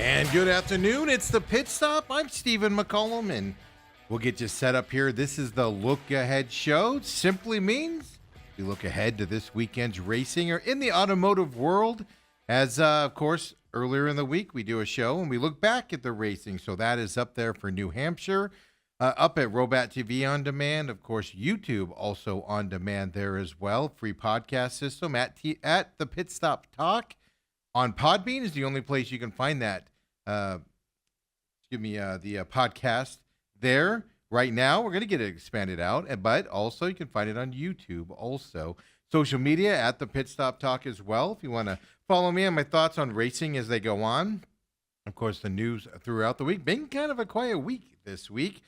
And good afternoon. It's the Pit Stop. I'm Stephen McCollum, and we'll get you set up here. This is the Look Ahead Show. Simply means we look ahead to this weekend's racing or in the automotive world. As, of course, earlier in the week, we do a show and we look back at the racing. So that is up there for New Hampshire, up at Robat TV On Demand. Of course, YouTube also on demand there as well. Free podcast system at the Pit Stop Talk. On Podbean is the only place you can find that. The podcast there right now. We're going to get it expanded out, but also you can find it on YouTube. Also, social media at the Pit Stop Talk as well. If you want to follow me on my thoughts on racing as they go on. Of course, the news throughout the week. Been kind of a quiet week this week.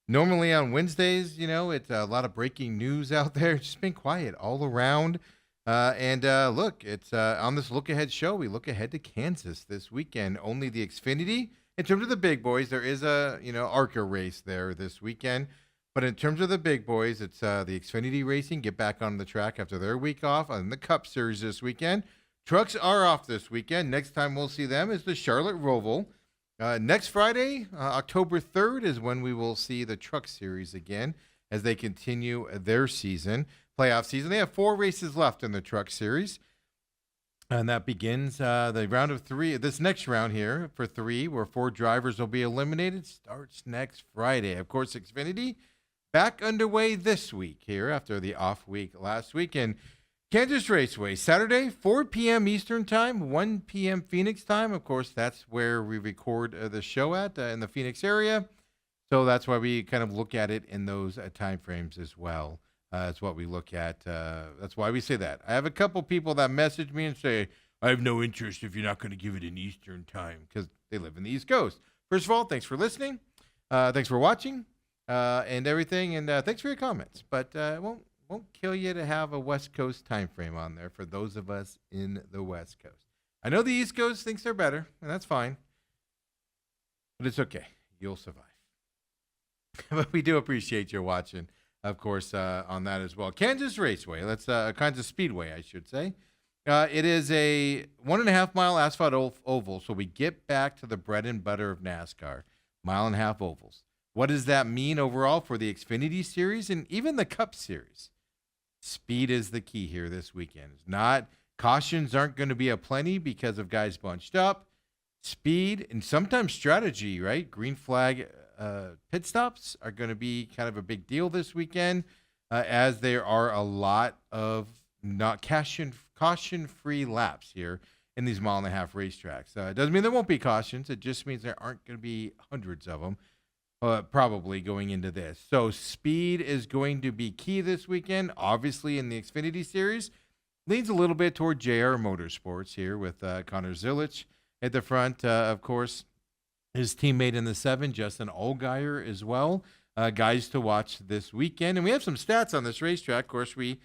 Normally on Wednesdays, it's a lot of breaking news out there. It's just been quiet all around. Look, it's on this Look Ahead show. We look ahead to Kansas this weekend. Only the Xfinity. In terms of the big boys, there is a, ARCA race there this weekend. But in terms of the big boys, it's the Xfinity Racing. Get back on the track after their week off on the Cup Series this weekend. Trucks are off this weekend. Next time we'll see them is the Charlotte Roval. Next Friday, October 3rd, is when we will see the Truck Series again as they continue their playoff season. They have 4 races left in the Truck Series. And that begins the round of 3. This next round here for 3, where 4 drivers will be eliminated, starts next Friday. Of course, Xfinity back underway this week here after the off week last week. And Kansas Raceway, Saturday, 4 p.m. Eastern Time, 1 p.m. Phoenix time. Of course, that's where we record the show at in the Phoenix area. So that's why we kind of look at it in those time frames as well. That's what we look at. That's why we say that. I have a couple people that message me and say, I have no interest if you're not going to give it in Eastern time because they live in the East Coast. First of all, thanks for listening. Thanks for watching and everything. And thanks for your comments. But it won't kill you to have a West Coast time frame on there for those of us in the West Coast. I know the East Coast thinks they're better, and that's fine. But it's okay. You'll survive. But we do appreciate your watching, of course, on that as well. Kansas Raceway. Kansas Speedway, I should say. It is a 1.5-mile asphalt oval, so we get back to the bread and butter of NASCAR, 1.5-mile ovals. What does that mean overall for the Xfinity Series and even the Cup Series? Speed is the key here this weekend. It's not cautions aren't going to be aplenty because of guys bunched up. Speed and sometimes strategy, right? Green flag pit stops are going to be kind of a big deal this weekend, as there are a lot of not caution-free laps here in these 1.5-mile racetracks. It doesn't mean there won't be cautions. It just means there aren't going to be hundreds of them. Probably going into this. So speed is going to be key this weekend. Obviously, in the Xfinity Series, leans a little bit toward JR Motorsports here with Connor Zilisch at the front. Of course, his teammate in the 7, Justin Allgaier as well. Guys to watch this weekend. And we have some stats on this racetrack. Of course, we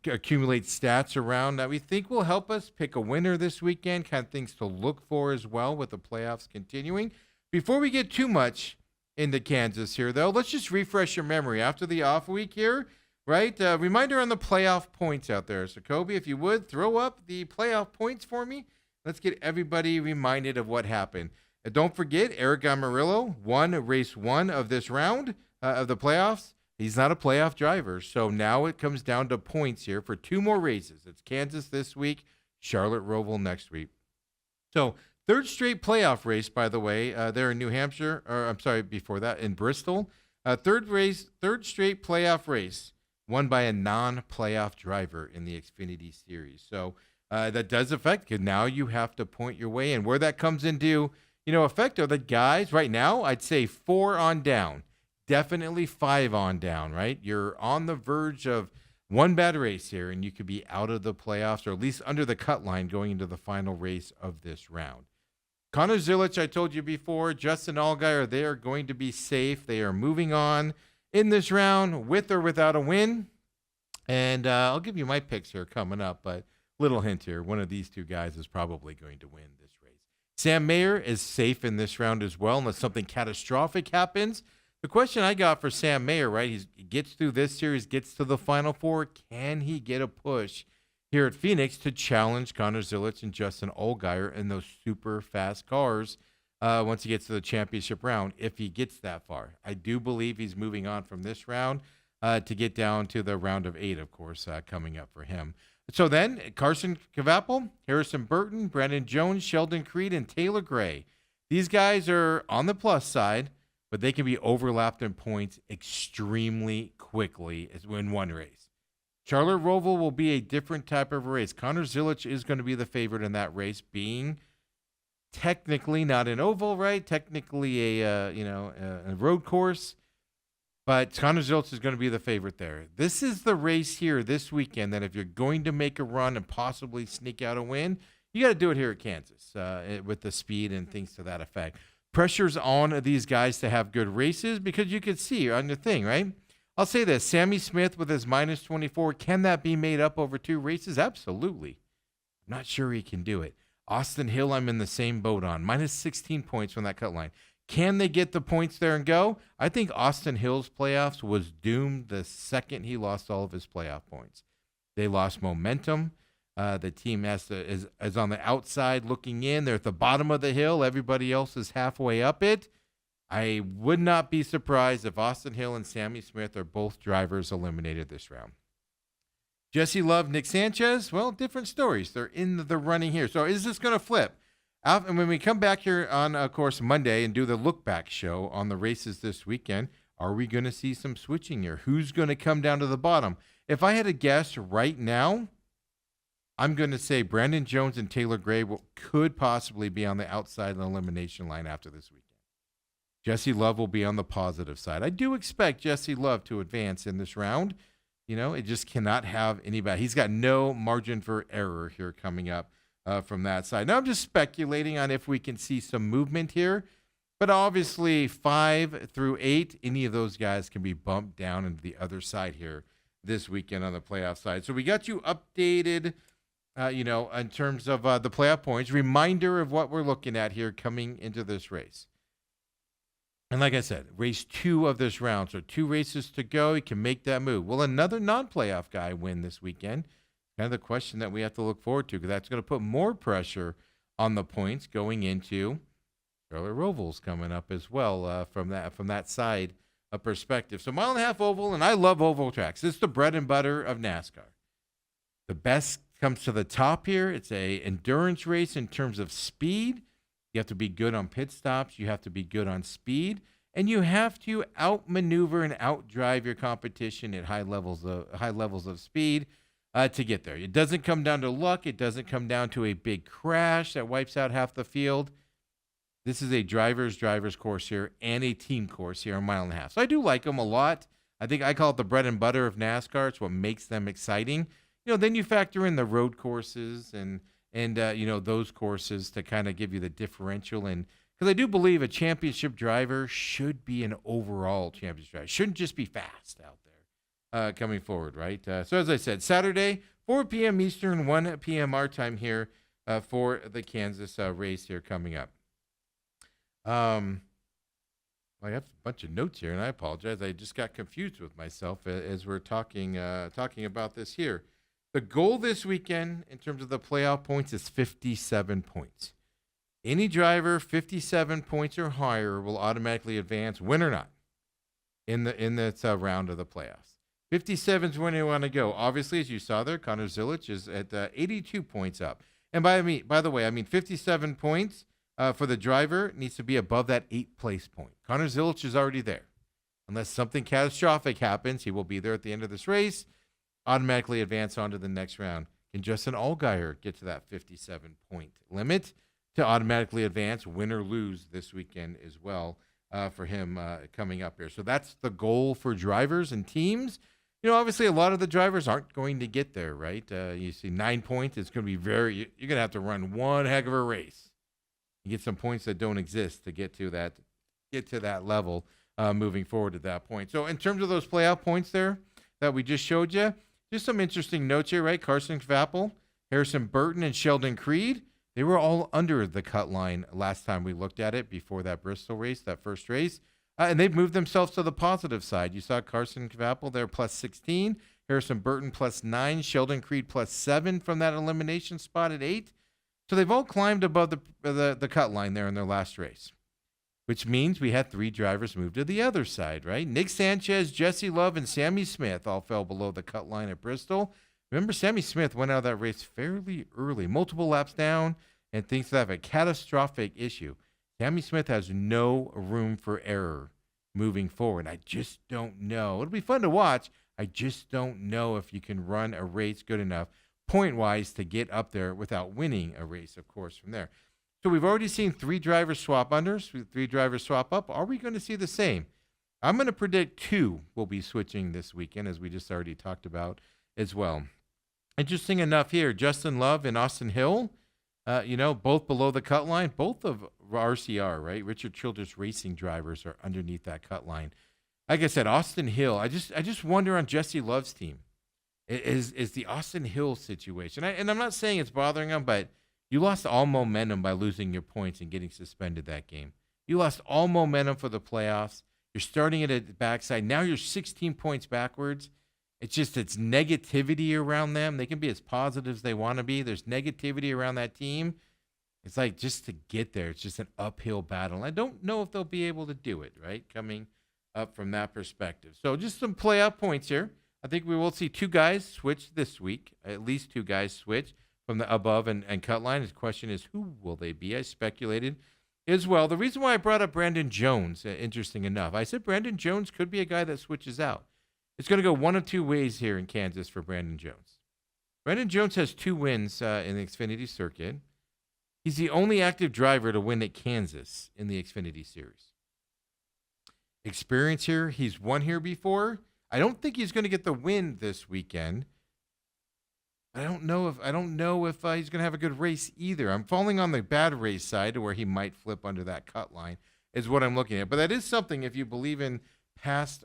accumulate stats around that we think will help us pick a winner this weekend, kind of things to look for as well with the playoffs continuing. Before we get too much into Kansas here, though, let's just refresh your memory after the off week here, right? Reminder on the playoff points out there. So, Kobe, if you would, throw up the playoff points for me. Let's get everybody reminded of what happened. And don't forget, Eric Amarillo won race 1 of this round of the playoffs. He's not a playoff driver, so now it comes down to points here for 2 more races. It's Kansas this week, Charlotte Roval next week. So, 3rd straight playoff race, by the way, there in New Hampshire, or I'm sorry, before that, in Bristol. 3rd straight playoff race won by a non-playoff driver in the Xfinity Series. So that does affect, because now you have to point your way in. Where that comes into, effect are the guys right now, I'd say 4 on down, definitely 5 on down, right? You're on the verge of one bad race here, and you could be out of the playoffs, or at least under the cut line going into the final race of this round. Connor Zilisch, I told you before, Justin Allgaier, they are going to be safe. They are moving on in this round with or without a win. And I'll give you my picks here coming up, but little hint here, one of these 2 guys is probably going to win this race. Sam Mayer is safe in this round as well, unless something catastrophic happens. The question I got for Sam Mayer, right, he gets through this series, gets to the Final Four. Can he get a push here at Phoenix to challenge Connor Zilisch and Justin Allgaier in those super fast cars once he gets to the championship round, if he gets that far. I do believe he's moving on from this round to get down to the round of 8, of course, coming up for him. So then, Carson Kvapil, Harrison Burton, Brandon Jones, Sheldon Creed, and Taylor Gray. These guys are on the plus side, but they can be overlapped in points extremely quickly in one race. Charlotte Roval will be a different type of race. Connor Zilisch is going to be the favorite in that race, being technically not an oval, right? Technically a road course, but Connor Zilisch is going to be the favorite there. This is the race here this weekend that if you're going to make a run and possibly sneak out a win, you got to do it here at Kansas with the speed and things to that effect. Pressure's on these guys to have good races because you could see on the thing, right? I'll say this, Sammy Smith with his minus 24, can that be made up over 2 races? Absolutely. I'm not sure he can do it. Austin Hill, I'm in the same boat on. Minus 16 points from that cut line. Can they get the points there and go? I think Austin Hill's playoffs was doomed the second he lost all of his playoff points. They lost momentum. The team is on the outside looking in. They're at the bottom of the hill. Everybody else is halfway up it. I would not be surprised if Austin Hill and Sammy Smith are both drivers eliminated this round. Jesse Love, Nick Sanchez, well, different stories. They're in the running here. So is this going to flip? And when we come back here on, of course, Monday and do the look back show on the races this weekend, are we going to see some switching here? Who's going to come down to the bottom? If I had to guess right now, I'm going to say Brandon Jones and Taylor Gray could possibly be on the outside of the elimination line after this weekend. Jesse Love will be on the positive side. I do expect Jesse Love to advance in this round. You know, it just cannot have anybody. He's got no margin for error here coming up from that side. Now, I'm just speculating on if we can see some movement here. But obviously, 5 through 8, any of those guys can be bumped down into the other side here this weekend on the playoff side. So we got you updated, in terms of the playoff points. Reminder of what we're looking at here coming into this race. And like I said, race 2 of this round. So 2 races to go. You can make that move. Will another non-playoff guy win this weekend? Kind of the question that we have to look forward to, because that's going to put more pressure on the points going into Charlotte Roval's coming up as well from that side of perspective. So 1.5 mile oval, and I love oval tracks. This is the bread and butter of NASCAR. The best comes to the top here. It's a endurance race in terms of speed. You have to be good on pit stops. You have to be good on speed. And you have to outmaneuver and outdrive your competition at high levels of speed to get there. It doesn't come down to luck. It doesn't come down to a big crash that wipes out half the field. This is a driver's course here and a team course here, 1.5 miles. So I do like them a lot. I think I call it the bread and butter of NASCAR. It's what makes them exciting. Then you factor in the road courses and those courses to kind of give you the differential. And because I do believe a championship driver should be an overall championship driver. Shouldn't just be fast out there coming forward, right? So as I said, Saturday, 4 p.m. Eastern, 1 p.m. our time here for the Kansas race here coming up. I have a bunch of notes here, and I apologize. I just got confused with myself as we're talking about this here. The goal this weekend in terms of the playoff points is 57 points. Any driver 57 points or higher will automatically advance, win or not, in this round of the playoffs. 57 is when you want to go. Obviously, as you saw there, Connor Zilisch is at 82 points up. And by the way, 57 points for the driver needs to be above that 8th place point. Connor Zilisch is already there. Unless something catastrophic happens, he will be there at the end of this race. Automatically advance on to the next round. Can Justin Allgaier get to that 57-point limit to automatically advance, win or lose this weekend as well for him coming up here? So that's the goal for drivers and teams. Obviously a lot of the drivers aren't going to get there, right? You see 9 points. It's going to be you're going to have to run one heck of a race and get some points that don't exist to get to that level moving forward at that point. So in terms of those playoff points there that we just showed you, just some interesting notes here, right? Carson Kvapil, Harrison Burton, and Sheldon Creed, they were all under the cut line last time we looked at it before that Bristol race, that first race. And they've moved themselves to the positive side. You saw Carson Kvapil there plus 16, Harrison Burton +9, Sheldon Creed +7 from that elimination spot at 8. So they've all climbed above the cut line there in their last race, which means we had 3 drivers move to the other side, right? Nick Sanchez, Jesse Love, and Sammy Smith all fell below the cut line at Bristol. Remember, Sammy Smith went out of that race fairly early, multiple laps down, and thinks they have a catastrophic issue. Sammy Smith has no room for error moving forward. I just don't know. It'll be fun to watch. I just don't know if you can run a race good enough point-wise to get up there without winning a race, of course, from there. So we've already seen 3 drivers swap unders, 3 drivers swap up. Are we going to see the same? I'm going to predict 2 will be switching this weekend, as we just already talked about as well. Interesting enough here, Justin Love and Austin Hill, both below the cut line, both of RCR, right? Richard Childress Racing drivers are underneath that cut line. Like I said, Austin Hill, I just wonder on Jesse Love's team, is the Austin Hill situation. And I'm not saying it's bothering him, but you lost all momentum by losing your points and getting suspended that game. You lost all momentum for the playoffs. You're starting at the backside. Now you're 16 points backwards. It's negativity around them. They can be as positive as they want to be. There's negativity around that team. It's like just to get there, it's just an uphill battle. I don't know if they'll be able to do it, right, coming up from that perspective. So just some playoff points here. I think we will see 2 guys switch this week, at least 2 guys switch from the above and cut line. The question is, who will they be? I speculated as well. The reason why I brought up Brandon Jones, interesting enough, I said Brandon Jones could be a guy that switches out. It's going to go one of 2 ways here in Kansas for Brandon Jones. Brandon Jones has 2 wins in the Xfinity circuit. He's the only active driver to win at Kansas in the Xfinity Series. Experience here, he's won here before. I don't think he's going to get the win this weekend. I don't know if he's going to have a good race either. I'm falling on the bad race side where he might flip under that cut line is what I'm looking at. But that is something if you believe in past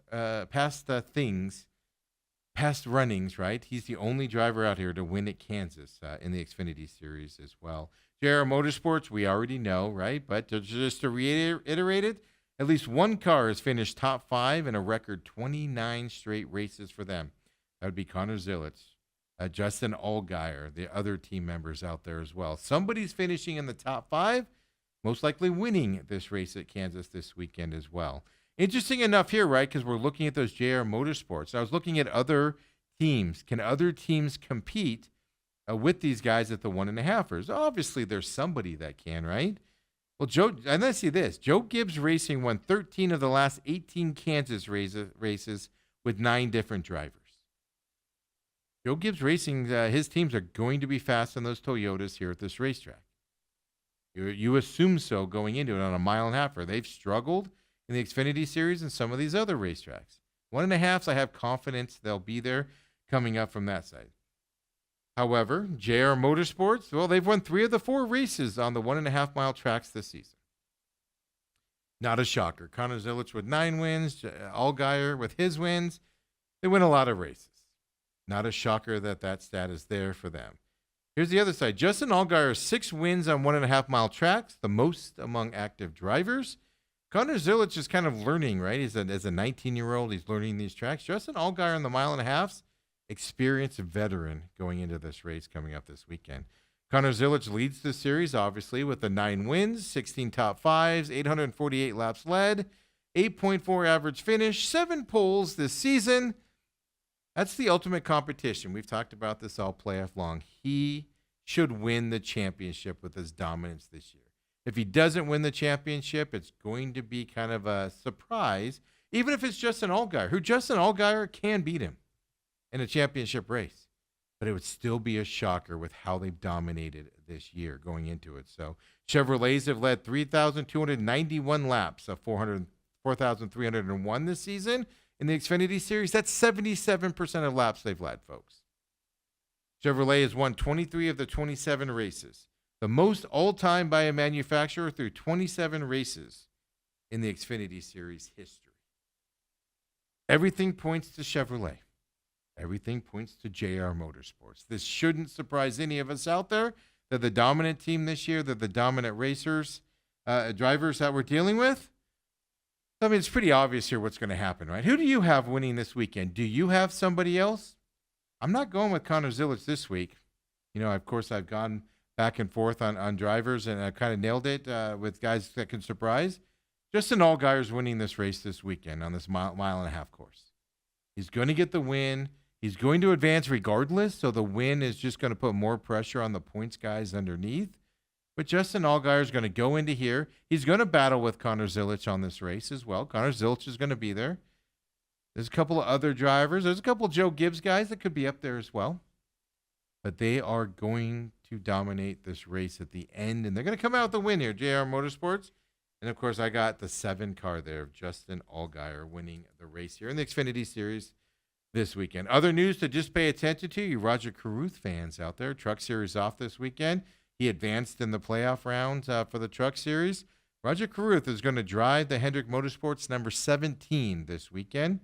runnings, right? He's the only driver out here to win at Kansas in the Xfinity Series as well. JR Motorsports, we already know, right? But just to reiterate it, at least 1 car has finished top 5 in a record 29 straight races for them. That would be Connor Zillitz, Justin Allgaier, the other team members out there as well. Somebody's finishing in the top 5, most likely winning this race at Kansas this weekend as well. Interesting enough here, right, because we're looking at those JR Motorsports. I was looking at other teams. Can other teams compete with these guys at the 1.5ers? Obviously, there's somebody that can, right? Well, and let's see this. Joe Gibbs Racing won 13 of the last 18 Kansas races with 9 different drivers. Joe Gibbs Racing, his teams are going to be fast on those Toyotas here at this racetrack. You assume so going into it on a 1.5-mile. They've struggled in the Xfinity Series and some of these other racetracks. 1.5s, I have confidence they'll be there coming up from that side. However, JR Motorsports, well, they've won 3 of the 4 races on the 1.5-mile tracks this season. Not a shocker. Connor Zillitz with 9 wins, Allgaier with his wins. They win a lot of races. Not a shocker that stat is there for them. Here's the other side. Justin Allgaier, 6 wins on 1.5-mile tracks, the most among active drivers. Connor Zillitz is kind of learning, right? As a 19-year-old, he's learning these tracks. Justin Allgaier on the 1.5 experienced veteran going into this race coming up this weekend. Connor Zillitz leads the series, obviously, with the 9 wins, 16 top 5s, 848 laps led, 8.4 average finish, 7 poles this season. That's the ultimate competition. We've talked about this all playoff long. He should win the championship with his dominance this year. If he doesn't win the championship, it's going to be kind of a surprise, even if it's Justin Allgaier, who Justin Allgaier can beat him in a championship race. But it would still be a shocker with how they've dominated this year going into it. So Chevrolets have led 3,291 laps of 4,301 this season in the Xfinity Series. That's 77% of laps they've led, folks. Chevrolet has won 23 of the 27 races, the most all-time by a manufacturer through 27 races in the Xfinity Series history. Everything points to Chevrolet. Everything points to JR Motorsports. This shouldn't surprise any of us out there. They're the dominant team this year. They're the dominant racers, drivers that we're dealing with. I mean, it's pretty obvious here what's going to happen, right? Who do you have winning this weekend? Do you have somebody else? I'm not going with Connor Zilic this week. Of course, I've gone back and forth on drivers, and I kind of nailed it with guys that can surprise. Justin Allgaier's winning this race this weekend on this mile and a half course. He's going to get the win. He's going to advance regardless, so the win is just going to put more pressure on the points guys underneath. But Justin Allgaier is going to go into here. He's going to battle with Connor Zilic on this race as well. Connor Zilic is going to be there. There's a couple of other drivers. There's a couple of Joe Gibbs guys that could be up there as well. But they are going to dominate this race at the end, and they're going to come out with the win here, JR Motorsports. And, of course, I got the 7 car there of Justin Allgaier winning the race here in the Xfinity Series this weekend. Other news to just pay attention to, you Roger Carruth fans out there. Truck Series off this weekend. He advanced in the playoff round for the Truck Series. Roger Carruth is going to drive the Hendrick Motorsports number 17 this weekend.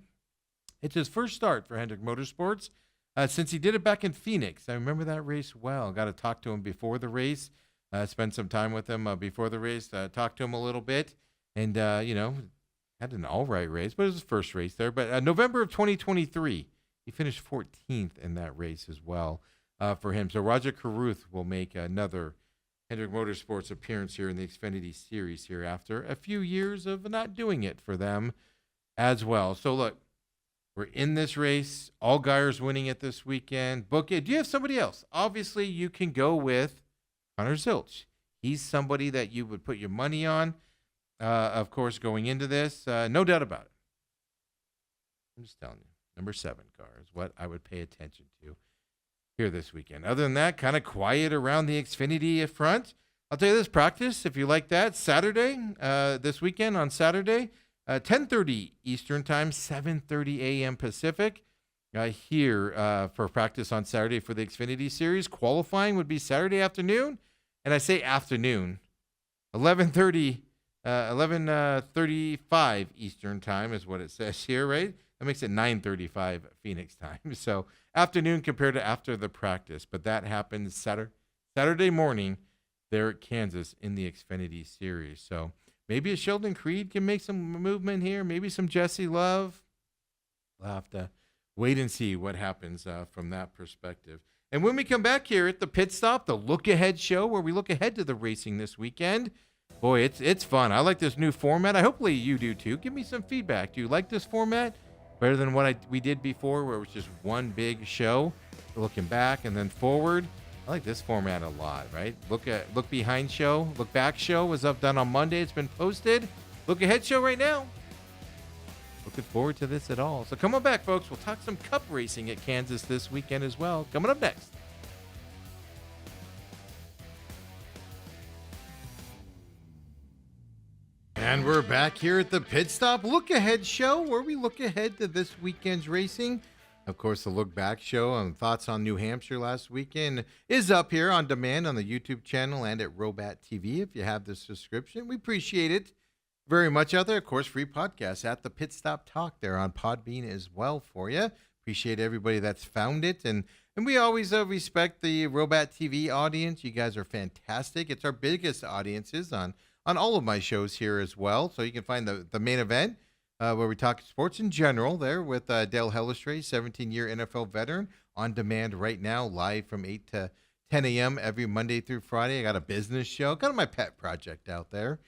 It's his first start for Hendrick Motorsports since he did it back in Phoenix. I remember that race well. Got to talk to him before the race. Spent some time with him before the race. Talked to him a little bit. And, had an all right race, but it was his first race there. But November of 2023, he finished 14th in that race as well for him. So Roger Carruth will make another Hendrick Motorsports appearance here in the Xfinity Series here after a few years of not doing it for them as well. So look, we're in this race. Allgaier's winning it this weekend. Book it. Do you have somebody else? Obviously, you can go with Connor Zilic. He's somebody that you would put your money on. Of course, going into this, no doubt about it. I'm just telling you, number 7 car is what I would pay attention to here this weekend. Other than that, kind of quiet around the Xfinity front. I'll tell you this, practice, if you like that, Saturday, this weekend on Saturday, 10:30 Eastern Time, 7:30 a.m. Pacific, here for practice on Saturday for the Xfinity Series. Qualifying would be Saturday afternoon, and I say afternoon, 11:35 Eastern Time is what it says here, right? That makes it 9:35 Phoenix time. So afternoon compared to after the practice. But that happens Saturday morning there at Kansas in the Xfinity Series. So maybe a Sheldon Creed can make some movement here. Maybe some Jesse Love. We'll have to wait and see what happens from that perspective. And when we come back here at the Pit Stop, the Look Ahead show, where we look ahead to the racing this weekend. Boy, it's fun. I like this new format. Hopefully you do too. Give me some feedback. Do you like this format better than what we did before, where it was just one big show, looking back and then forward? I like this format a lot, right? Look behind show, look back show was done on Monday. It's been posted. Look ahead show right now. Looking forward to this at all. So come on back, folks. We'll talk some Cup racing at Kansas this weekend as well. Coming up next. And we're back here at the Pit Stop Look Ahead show, where we look ahead to this weekend's racing. Of course, the Look Back show and thoughts on New Hampshire last weekend is up here on demand on the YouTube channel and at Robat TV if you have the subscription. We appreciate it very much out there. Of course, free podcasts at the Pit Stop Talk there on Podbean as well for you. Appreciate everybody that's found it. And we always respect the Robat TV audience. You guys are fantastic. It's our biggest audiences on all of my shows here as well. So you can find the main event where we talk sports in general there with Dale Hellestree, 17-year NFL veteran, on demand right now, live from 8 to 10 a.m. every Monday through Friday. I got a business show, got my pet project out there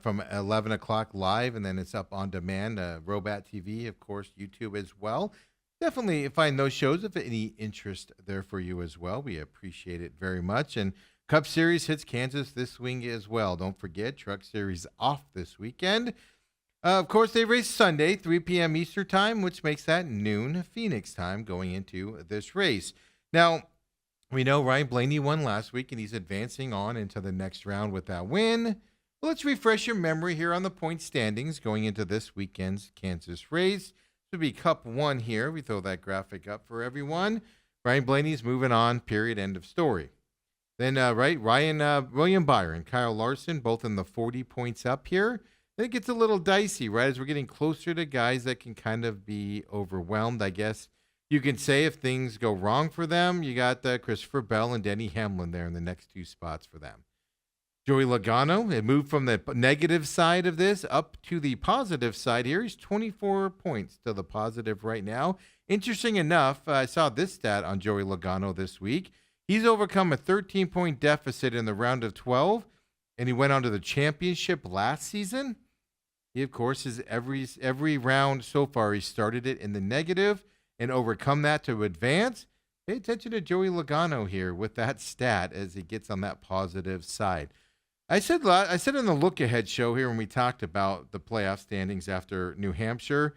from 11 o'clock live, and then it's up on demand, Robat TV, of course, YouTube as well. Definitely find those shows if any interest there for you as well. We appreciate it very much. And Cup Series hits Kansas this week as well. Don't forget, Truck Series off this weekend. Of course, they race Sunday, 3 p.m. Eastern Time, which makes that noon Phoenix time going into this race. Now, we know Ryan Blaney won last week, and he's advancing on into the next round with that win. Well, let's refresh your memory here on the point standings going into this weekend's Kansas race. This would be Cup 1 here. We throw that graphic up for everyone. Ryan Blaney's moving on, period, end of story. Then, William Byron, Kyle Larson, both in the 40 points up here. Then it gets a little dicey, right, as we're getting closer to guys that can kind of be overwhelmed, I guess. You can say if things go wrong for them, you got Christopher Bell and Denny Hamlin there in the next 2 spots for them. Joey Logano, it moved from the negative side of this up to the positive side here. He's 24 points to the positive right now. Interesting enough, I saw this stat on Joey Logano this week. He's overcome a 13-point deficit in the round of 12, and he went on to the championship last season. He, of course, is every round so far, he started it in the negative and overcome that to advance. Pay attention to Joey Logano here with that stat as he gets on that positive side. I said in the look ahead show here when we talked about the playoff standings after New Hampshire,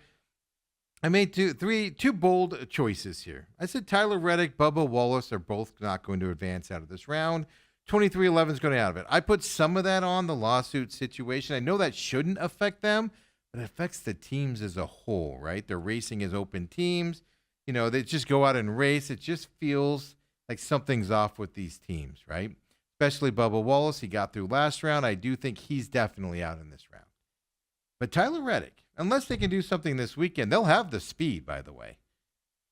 I made two bold choices here. I said Tyler Reddick, Bubba Wallace are both not going to advance out of this round. 23-11 is going to out of it. I put some of that on the lawsuit situation. I know that shouldn't affect them, but it affects the teams as a whole, right? They're racing as open teams. You know, they just go out and race. It just feels like something's off with these teams, right? Especially Bubba Wallace. He got through last round. I do think he's definitely out in this round. But Tyler Reddick, unless they can do something this weekend, they'll have the speed, by the way.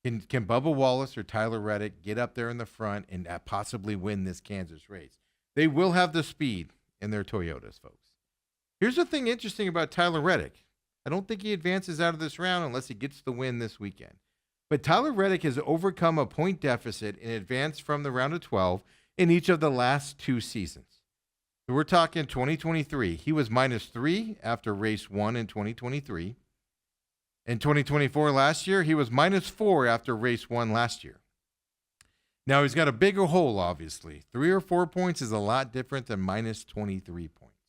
Can Bubba Wallace or Tyler Reddick get up there in the front and possibly win this Kansas race? They will have the speed in their Toyotas, folks. Here's the thing interesting about Tyler Reddick. I don't think he advances out of this round unless he gets the win this weekend. But Tyler Reddick has overcome a point deficit in advance from the round of 12 in each of the last two seasons. So we're talking 2023. He was -3 after race 1 in 2023. In 2024 last year, he was -4 after race 1 last year. Now he's got a bigger hole, obviously. 3 or 4 points is a lot different than -23 points.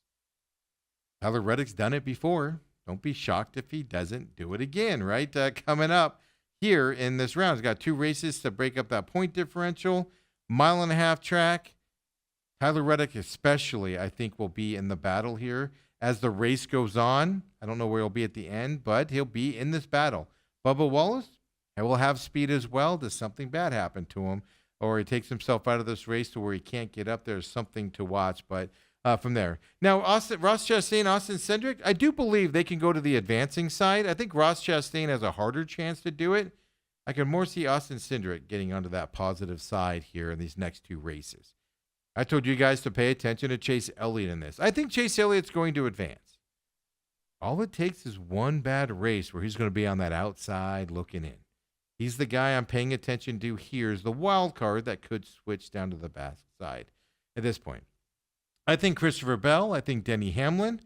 Tyler Reddick's done it before. Don't be shocked if he doesn't do it again, right? Coming up here in this round, he's got 2 races to break up that point differential. 1.5-mile track. Tyler Reddick especially, I think, will be in the battle here as the race goes on. I don't know where he'll be at the end, but he'll be in this battle. Bubba Wallace, he will have speed as well. Does something bad happen to him, or he takes himself out of this race to where he can't get up, there's something to watch. But from there. Now, Ross Chastain, Austin Cindric, I do believe they can go to the advancing side. I think Ross Chastain has a harder chance to do it. I can more see Austin Cindric getting onto that positive side here in these next 2 races. I told you guys to pay attention to Chase Elliott in this. I think Chase Elliott's going to advance. All it takes is one bad race where he's going to be on that outside looking in. He's the guy I'm paying attention to here is the wild card that could switch down to the back side at this point. I think Christopher Bell, I think Denny Hamlin,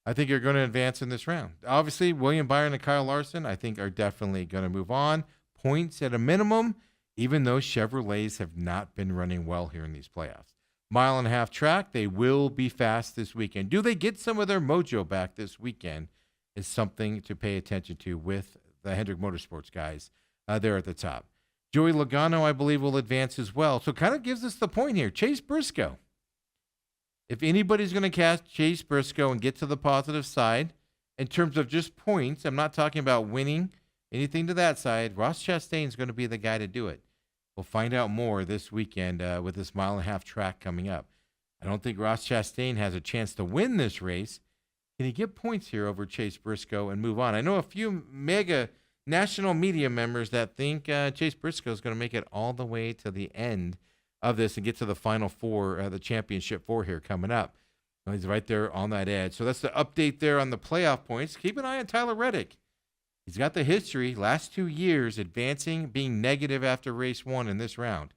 I think are going to advance in this round. Obviously, William Byron and Kyle Larson, I think are definitely going to move on. Points at a minimum, even though Chevrolets have not been running well here in these playoffs. 1.5-mile track, they will be fast this weekend. Do they get some of their mojo back this weekend is something to pay attention to with the Hendrick Motorsports guys there at the top. Joey Logano, I believe, will advance as well. So kind of gives us the point here. Chase Briscoe. If anybody's going to cast Chase Briscoe and get to the positive side, in terms of just points, I'm not talking about winning anything to that side. Ross Chastain is going to be the guy to do it. We'll find out more this weekend with this 1.5-mile track coming up. I don't think Ross Chastain has a chance to win this race. Can he get points here over Chase Briscoe and move on? I know a few mega national media members that think Chase Briscoe is going to make it all the way to the end of this and get to the final 4, the championship 4 here coming up. Well, he's right there on that edge. So that's the update there on the playoff points. Keep an eye on Tyler Reddick. He's got the history, last 2 years, advancing, being negative after race 1 in this round.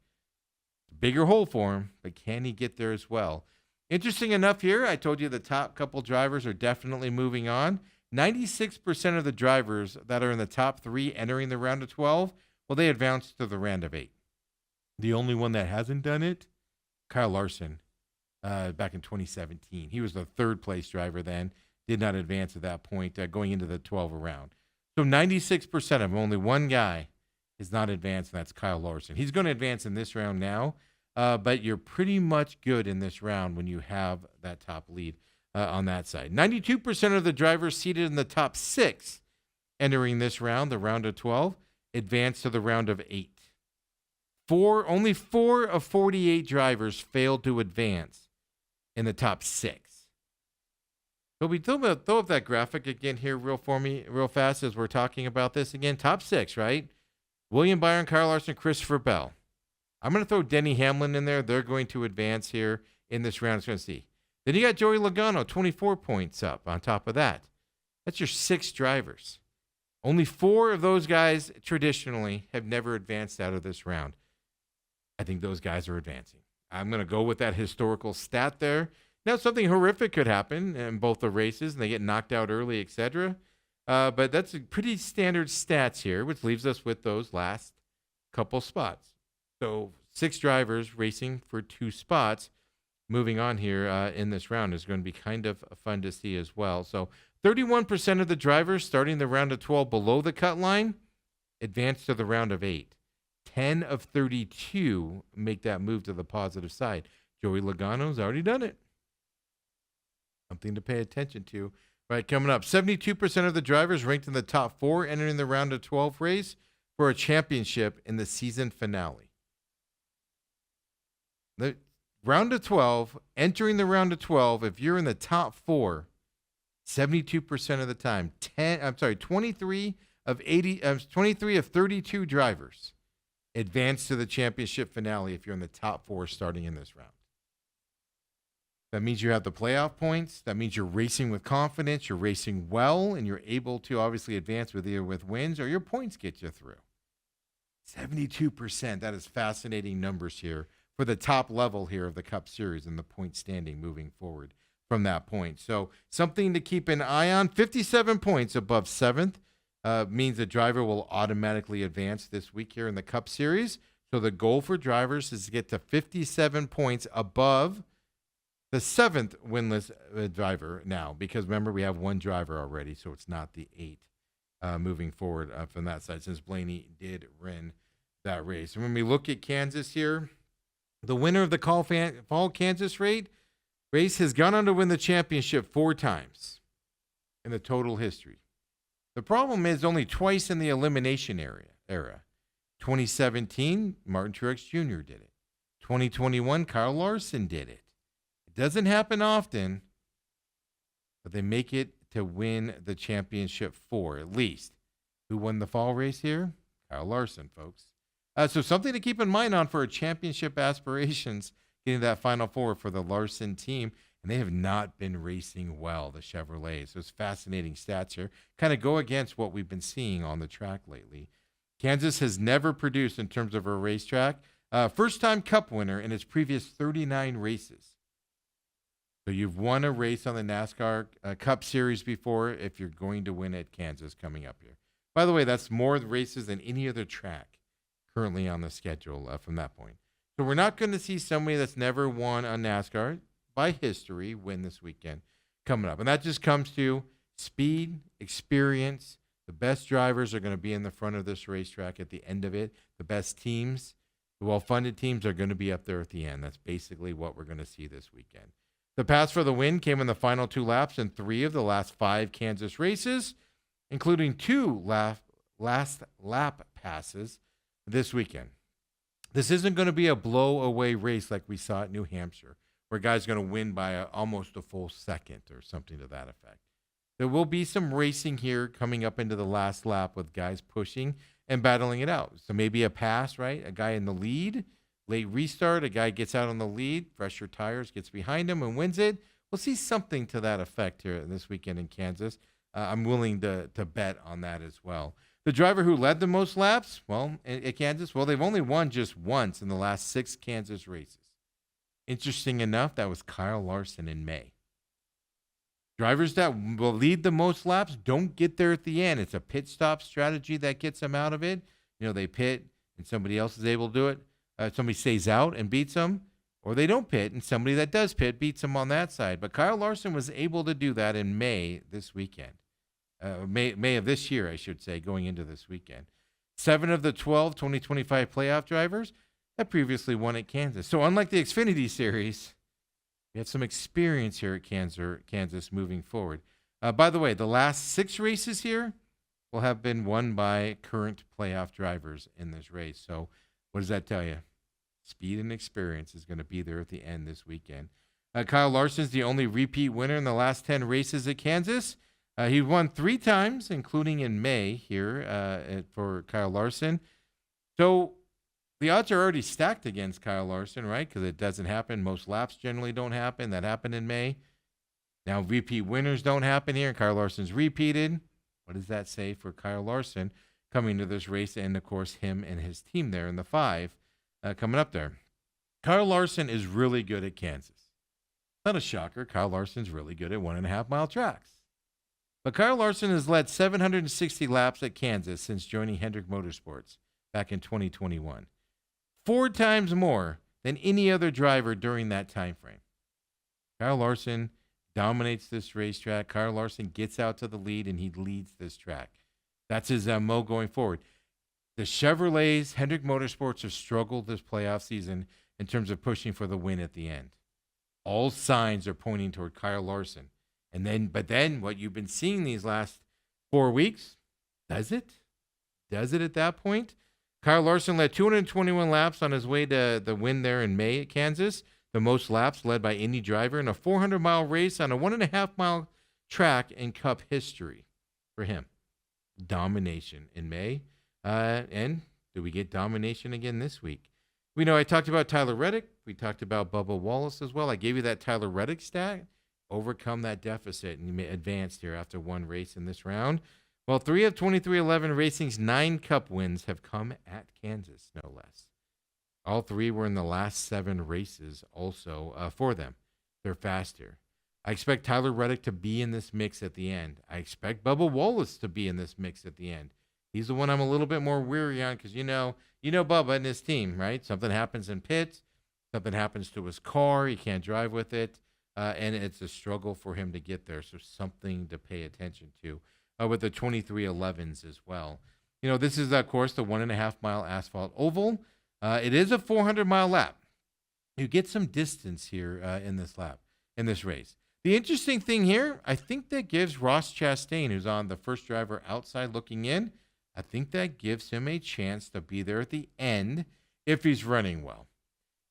Bigger hole for him, but can he get there as well? Interesting enough here, I told you the top couple drivers are definitely moving on. 96% of the drivers that are in the top 3 entering the round of 12, well, they advanced to the round of 8. The only one that hasn't done it, Kyle Larson, back in 2017. He was the 3rd place driver then, did not advance at that point going into the 12 round. So 96% of them, only one guy is not advanced, and that's Kyle Larson. He's going to advance in this round now, but you're pretty much good in this round when you have that top lead on that side. 92% of the drivers seated in the top 6 entering this round, the round of 12, advance to the round of 8. Only 4 of 48 drivers failed to advance in the top 6. Toby, throw up that graphic again here real fast as we're talking about this again. Top 6, right? William Byron, Kyle Larson, Christopher Bell. I'm going to throw Denny Hamlin in there. They're going to advance here in this round. It's going to see. Then you got Joey Logano, 24 points up on top of that. That's your 6 drivers. Only 4 of those guys traditionally have never advanced out of this round. I think those guys are advancing. I'm going to go with that historical stat there. Now, something horrific could happen in both the races, and they get knocked out early, etc. But that's a pretty standard stats here, which leaves us with those last couple spots. So 6 drivers racing for 2 spots. Moving on here in this round is going to be kind of fun to see as well. So 31% of the drivers starting the round of 12 below the cut line advance to the round of 8. 10 of 32 make that move to the positive side. Joey Logano's already done it. Something to pay attention to. All right, coming up, 72% of the drivers ranked in the top 4 entering the round of 12 race for a championship in the season finale. The round of 12, entering the round of 12, if you're in the top 4, 72% of the time, 23 of 32 drivers advance to the championship finale if you're in the top 4 starting in this round. That means you have the playoff points. That means you're racing with confidence. You're racing well, and you're able to obviously advance with either with wins or your points get you through. 72%. That is fascinating numbers here for the top level here of the Cup Series and the point standing moving forward from that point. So something to keep an eye on. 57 points above 7th means the driver will automatically advance this week here in the Cup Series. So the goal for drivers is to get to 57 points above the 7th winless driver now, because remember, we have 1 driver already, so it's not the 8 moving forward from that side, since Blaney did win that race. And when we look at Kansas here, the winner of the Fall Kansas race has gone on to win the championship 4 times in the total history. The problem is only twice in the elimination era. 2017, Martin Truex Jr. did it. 2021, Kyle Larson did it. Doesn't happen often, but they make it to win the championship 4, at least. Who won the fall race here? Kyle Larson, folks. So something to keep in mind on for championship aspirations, getting that Final 4 for the Larson team. And they have not been racing well, the Chevrolet. So it's fascinating stats here. Kind of go against what we've been seeing on the track lately. Kansas has never produced, in terms of a racetrack, first-time Cup winner in its previous 39 races. So you've won a race on the NASCAR Cup Series before if you're going to win at Kansas coming up here. By the way, that's more races than any other track currently on the schedule from that point. So we're not going to see somebody that's never won on NASCAR by history win this weekend coming up. And that just comes to speed, experience. The best drivers are going to be in the front of this racetrack at the end of it. The best teams, the well-funded teams, are going to be up there at the end. That's basically what we're going to see this weekend. The pass for the win came in the final 2 laps in 3 of the last 5 Kansas races, including 2 last lap passes this weekend. This isn't going to be a blow-away race like we saw at New Hampshire, where a guy's going to win by almost a full second or something to that effect. There will be some racing here coming up into the last lap with guys pushing and battling it out. So maybe a pass, right? A guy in the lead. Late restart, a guy gets out on the lead, fresher tires, gets behind him and wins it. We'll see something to that effect here this weekend in Kansas. I'm willing to bet on that as well. The driver who led the most laps, at Kansas, they've only won just once in the last 6 Kansas races. Interesting enough, that was Kyle Larson in May. Drivers that will lead the most laps don't get there at the end. It's a pit stop strategy that gets them out of it. They pit and somebody else is able to do it. Somebody stays out and beats them, or they don't pit, and somebody that does pit beats them on that side. But Kyle Larson was able to do that in May this weekend. May of this year, I should say, going into this weekend. 7 of the 12 2025 playoff drivers had previously won at Kansas. So unlike the Xfinity Series, we have some experience here at Kansas moving forward. By the way, the last 6 races here will have been won by current playoff drivers in this race. So what does that tell you? Speed and experience is going to be there at the end this weekend. Kyle Larson's the only repeat winner in the last 10 races at Kansas. He won 3 times, including in May here for Kyle Larson. So The odds are already stacked against Kyle Larson, right? Because it doesn't happen. Most laps generally don't happen. That happened in May. Now, repeat winners don't happen here. Kyle Larson's repeated. What does that say for Kyle Larson coming to this race? And, of course, him and his team there in the 5 coming up there. Kyle Larson is really good at Kansas. Not a shocker. Kyle Larson's really good at 1.5-mile tracks. But Kyle Larson has led 760 laps at Kansas since joining Hendrick Motorsports back in 2021. 4 times more than any other driver during that time frame. Kyle Larson dominates this racetrack. Kyle Larson gets out to the lead, and he leads this track. That's his MO going forward. The Chevrolets, Hendrick Motorsports, have struggled this playoff season in terms of pushing for the win at the end. All signs are pointing toward Kyle Larson. But then what you've been seeing these last 4 weeks, does it? Does it at that point? Kyle Larson led 221 laps on his way to the win there in May at Kansas, the most laps led by any driver in a 400-mile race on a 1.5-mile track in Cup history for him. Domination in May. And do we get domination again this week? We know I talked about Tyler Reddick. We talked about Bubba Wallace as well. I gave you that Tyler Reddick stat. Overcome that deficit and advanced here after one race in this round. Well, 3 of 23XI Racing's 9 Cup wins have come at Kansas, no less. All 3 were in the last 7 races also for them. They're faster. I expect Tyler Reddick to be in this mix at the end. I expect Bubba Wallace to be in this mix at the end. He's the one I'm a little bit more weary on because you know Bubba and his team, right? Something happens in pits. Something happens to his car. He can't drive with it. And it's a struggle for him to get there. So something to pay attention to with the 23XIs as well. You know, this is, of course, the 1.5-mile asphalt oval. It is a 400-mile lap. You get some distance here in this race. The interesting thing here, I think that gives Ross Chastain, who's on the first driver outside looking in, I think that gives him a chance to be there at the end if he's running well.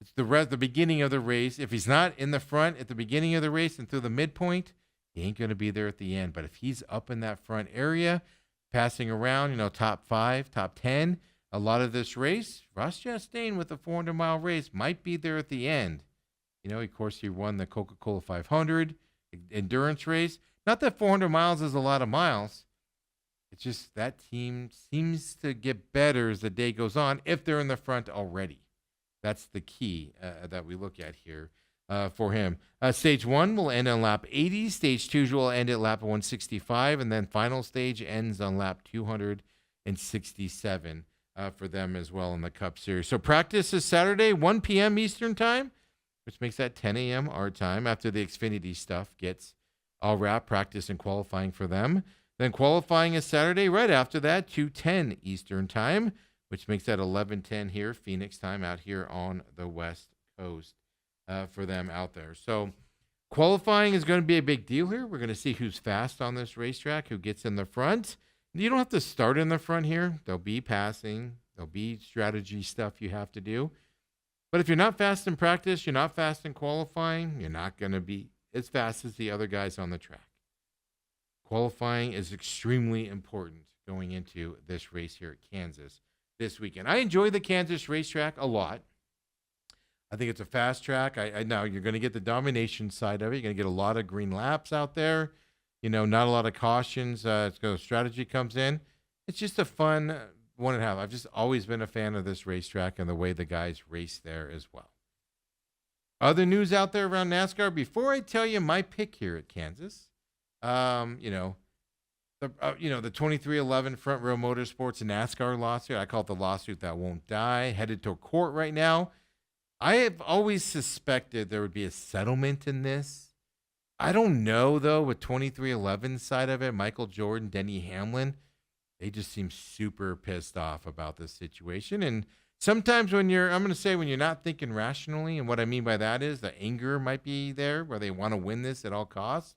It's the beginning of the race. If he's not in the front at the beginning of the race and through the midpoint, he ain't going to be there at the end. But if he's up in that front area, passing around, top 5, top 10, a lot of this race, Ross Chastain with the 400-mile race might be there at the end. Of course, he won the Coca-Cola 500 endurance race. Not that 400 miles is a lot of miles. It's just that team seems to get better as the day goes on if they're in the front already. That's the key that we look at here for him. Stage 1 will end on lap 80. Stage 2 will end at lap 165. And then final stage ends on lap 267 for them as well in the Cup Series. So practice is Saturday, 1 p.m. Eastern Time, which makes that 10 a.m. our time after the Xfinity stuff gets all wrapped, practice and qualifying for them. Then qualifying is Saturday right after that, 2:10 Eastern Time, which makes that 11:10 here, Phoenix time out here on the West Coast for them out there. So qualifying is going to be a big deal here. We're going to see who's fast on this racetrack, who gets in the front. You don't have to start in the front here. There'll be passing. There'll be strategy stuff you have to do. But if you're not fast in practice, you're not fast in qualifying, you're not going to be as fast as the other guys on the track. Qualifying is extremely important going into this race here at Kansas this weekend. I enjoy the Kansas racetrack a lot. I think it's a fast track. I know you're going to get the domination side of it. You're going to get a lot of green laps out there. Not a lot of cautions. Strategy comes in. It's just a fun 1.5. I've just always been a fan of this racetrack and the way the guys race there as well. Other news out there around NASCAR. Before I tell you my pick here at Kansas, the 23XI Front Row Motorsports NASCAR lawsuit. I call it the lawsuit that won't die. Headed to court right now. I have always suspected there would be a settlement in this. I don't know, though, with 23XI's side of it, Michael Jordan, Denny Hamlin, they just seem super pissed off about this situation. And sometimes when you're not thinking rationally, and what I mean by that is the anger might be there where they want to win this at all costs.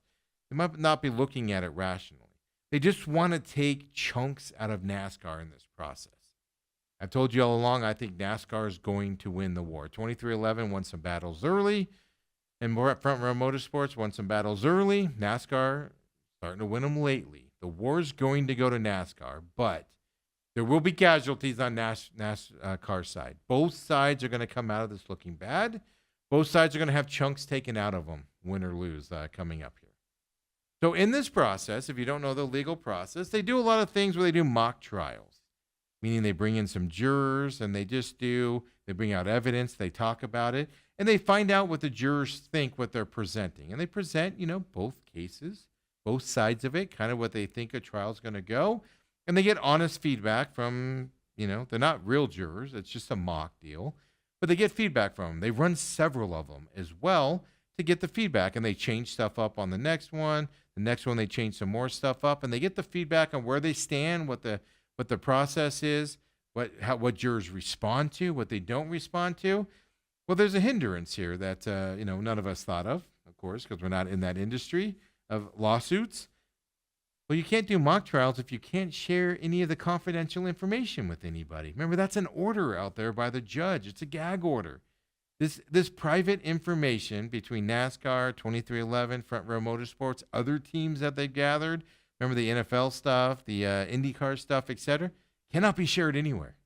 They might not be looking at it rationally. They just want to take chunks out of NASCAR in this process. I've told you all along, I think NASCAR is going to win the war. 23XI won some battles early, and Front Row Motorsports won some battles early. NASCAR starting to win them lately. The war is going to go to NASCAR, but There will be casualties on NASCAR side. Both sides are going to come out of this looking bad. Both sides are going to have chunks taken out of them, win or lose, coming up here. So in this process, if you don't know the legal process, they do a lot of things where they do mock trials, meaning they bring in some jurors and they bring out evidence, they talk about it, and they find out what the jurors think, what they're presenting. And they present, both cases, both sides of it, kind of what they think a trial is going to go. And they get honest feedback from, they're not real jurors. It's just a mock deal. But they get feedback from them. They run several of them as well to get the feedback. And they change stuff up on the next one. The next one, they change some more stuff up. And they get the feedback on where they stand, what the process is, what jurors respond to, what they don't respond to. Well, there's a hindrance here that, none of us thought of course, because we're not in that industry of lawsuits. Well, you can't do mock trials if you can't share any of the confidential information with anybody. Remember, that's an order out there by the judge. It's a gag order. This private information between NASCAR, 2311, Front Row Motorsports, other teams that they've gathered, remember the NFL stuff, the IndyCar stuff, etc., cannot be shared anywhere.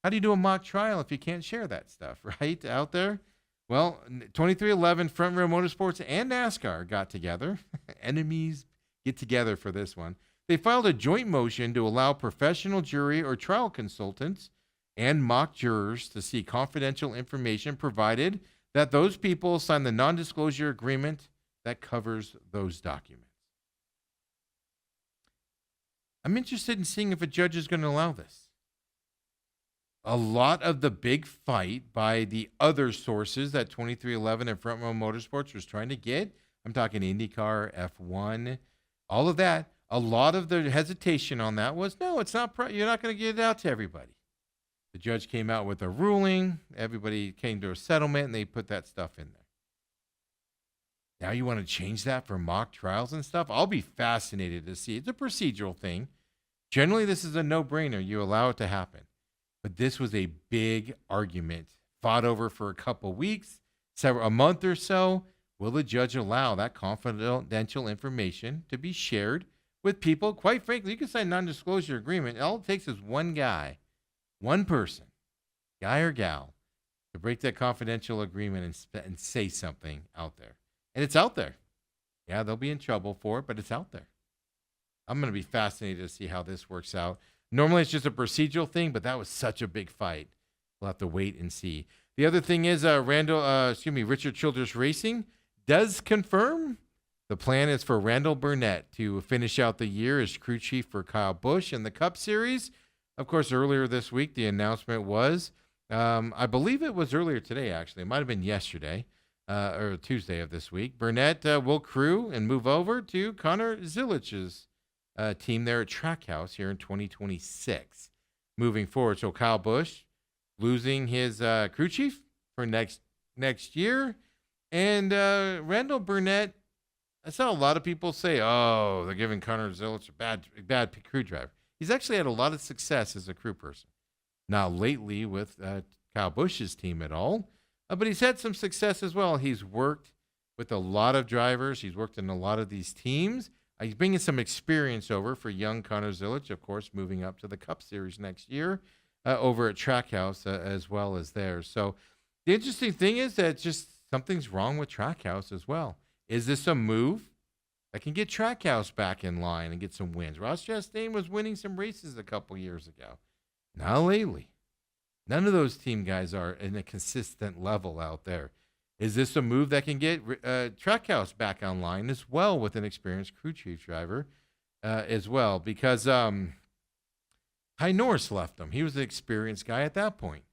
How do you do a mock trial if you can't share that stuff, right, out there? Well, 2311, Front Row Motorsports, and NASCAR got together. Enemies get together for this one. They filed a joint motion to allow professional jury or trial consultants and mock jurors to see confidential information, provided that those people sign the non-disclosure agreement that covers those documents. I'm interested in seeing if a judge is going to allow this. A lot of the big fight by the other sources that 2311 and Front Row Motorsports was trying to get, I'm talking IndyCar, F1, all of that, a lot of the hesitation on that was, no, it's not. You're not going to get it out to everybody. The judge came out with a ruling. Everybody came to a settlement, and they put that stuff in there. Now you want to change that for mock trials and stuff? I'll be fascinated to see. It's a procedural thing. Generally, this is a no-brainer. You allow it to happen. But this was a big argument, fought over for a couple weeks, a month or so. Will the judge allow that confidential information to be shared with people? Quite frankly, you can sign a non-disclosure agreement. All it takes is one guy, one person, guy or gal, to break that confidential agreement and say something out there. And it's out there. Yeah, they'll be in trouble for it, but it's out there. I'm going to be fascinated to see how this works out. Normally, it's just a procedural thing, but that was such a big fight. We'll have to wait and see. The other thing is, Richard Childress Racing does confirm the plan is for Randall Burnett to finish out the year as crew chief for Kyle Busch in the Cup Series. Of course, earlier this week, the announcement was, I believe it was earlier today, actually. It might have been yesterday or Tuesday of this week. Burnett will crew and move over to Connor Zilich's team there at Trackhouse here in 2026 moving forward. So Kyle Busch losing his crew chief for next year. And Randall Burnett, I saw a lot of people say, oh, they're giving Connor Zilich a bad crew driver. He's actually had a lot of success as a crew person. Not lately with Kyle Busch's team at all, but he's had some success as well. He's worked with a lot of drivers. He's worked in a lot of these teams. He's bringing some experience over for young Connor Zilich, of course, moving up to the Cup Series next year over at Trackhouse as well as there. So the interesting thing is that just something's wrong with Trackhouse as well. Is this a move that can get Trackhouse back in line and get some wins? Ross Chastain was winning some races a couple years ago. Not lately. None of those team guys are in a consistent level out there. Is this a move that can get Trackhouse back online as well with an experienced crew chief driver as well? Because Ty Norris left them. He was an experienced guy at that point.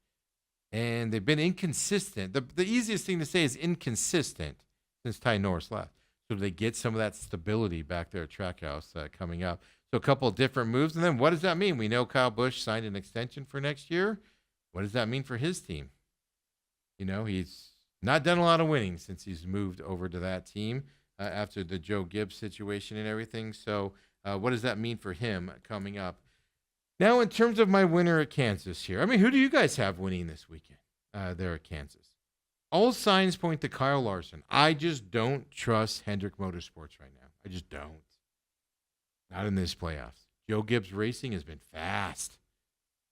And they've been inconsistent. The easiest thing to say is inconsistent since Ty Norris left. So they get some of that stability back there at Trackhouse coming up. So a couple of different moves. And then what does that mean? We know Kyle Busch signed an extension for next year. What does that mean for his team? He's not done a lot of winning since he's moved over to that team after the Joe Gibbs situation and everything. So what does that mean for him coming up? Now, in terms of my winner at Kansas here, who do you guys have winning this weekend there at Kansas? All signs point to Kyle Larson. I just don't trust Hendrick Motorsports right now. I just don't. Not in this playoffs. Joe Gibbs Racing has been fast.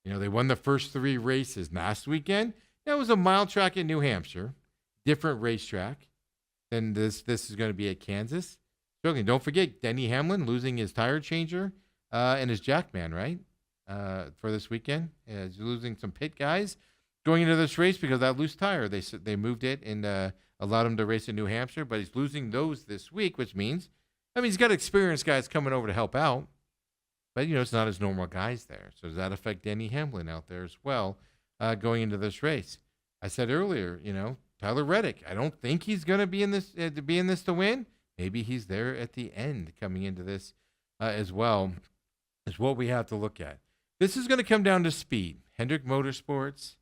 They won the first 3 races last weekend. That was a mile track in New Hampshire, different racetrack than this. This is going to be at Kansas. Don't forget Denny Hamlin losing his tire changer and his jackman, right? For this weekend. He's losing some pit guys going into this race because of that loose tire. They moved it and allowed him to race in New Hampshire, but he's losing those this week, which means, he's got experienced guys coming over to help out. But, it's not his normal guys there. So does that affect Denny Hamlin out there as well going into this race? I said earlier, Tyler Reddick, I don't think he's going to be in this to win. Maybe he's there at the end coming into this as well. Is what we have to look at. This is going to come down to speed. Hendrick Motorsports,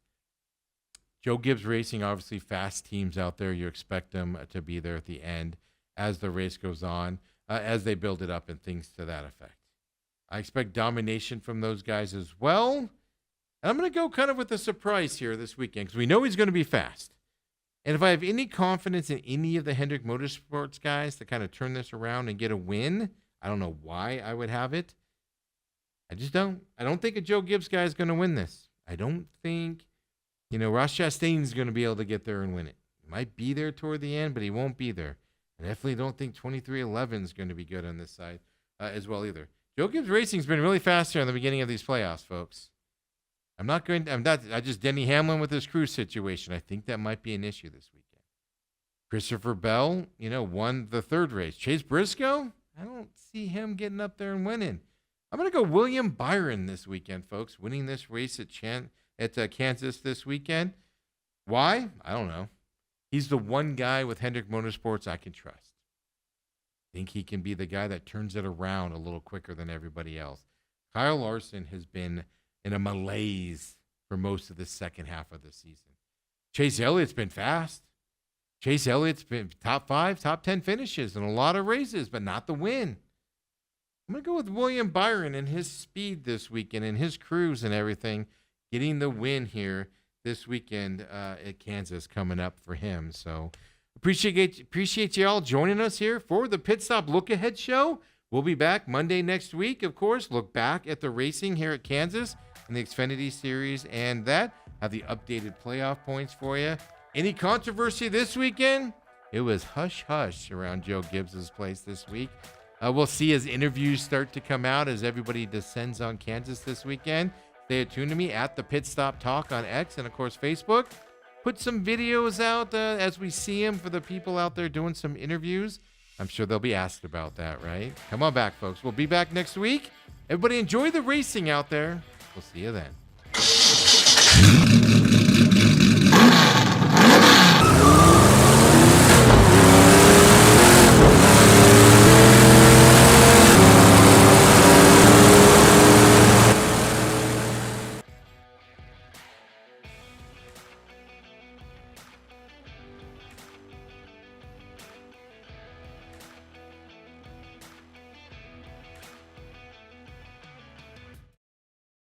Joe Gibbs Racing, obviously fast teams out there. You expect them to be there at the end as the race goes on, as they build it up and things to that effect. I expect domination from those guys as well. And I'm going to go kind of with a surprise here this weekend because we know he's going to be fast. And if I have any confidence in any of the Hendrick Motorsports guys to kind of turn this around and get a win, I don't know why I would have it. I just don't. I don't think a Joe Gibbs guy is going to win this. I don't think, Ross Chastain's going to be able to get there and win it. He might be there toward the end, but he won't be there. I definitely don't think 2311 is going to be good on this side as well either. Joe Gibbs Racing's been really fast here in the beginning of these playoffs, folks. I just Denny Hamlin with his crew situation. I think that might be an issue this weekend. Christopher Bell, won the 3rd race. Chase Briscoe, I don't see him getting up there and winning. I'm going to go William Byron this weekend, folks, winning this race at Kansas this weekend. Why? I don't know. He's the one guy with Hendrick Motorsports I can trust. I think he can be the guy that turns it around a little quicker than everybody else. Kyle Larson has been in a malaise for most of the second half of the season. Chase Elliott's been fast. Chase Elliott's been top 5, top 10 finishes in a lot of races, but not the win. I'm going to go with William Byron and his speed this weekend and his crews and everything, getting the win here this weekend at Kansas coming up for him. So appreciate you all joining us here for the Pit Stop Look Ahead show. We'll be back Monday next week, of course. Look back at the racing here at Kansas in the Xfinity Series and that. Have the updated playoff points for you. Any controversy this weekend? It was hush-hush around Joe Gibbs' place this week. We'll see as interviews start to come out as everybody descends on Kansas this weekend. Stay attuned to me at the Pit Stop Talk on X and, of course, Facebook. Put some videos out as we see them for the people out there doing some interviews. I'm sure they'll be asked about that, right? Come on back, folks. We'll be back next week. Everybody enjoy the racing out there. We'll see you then.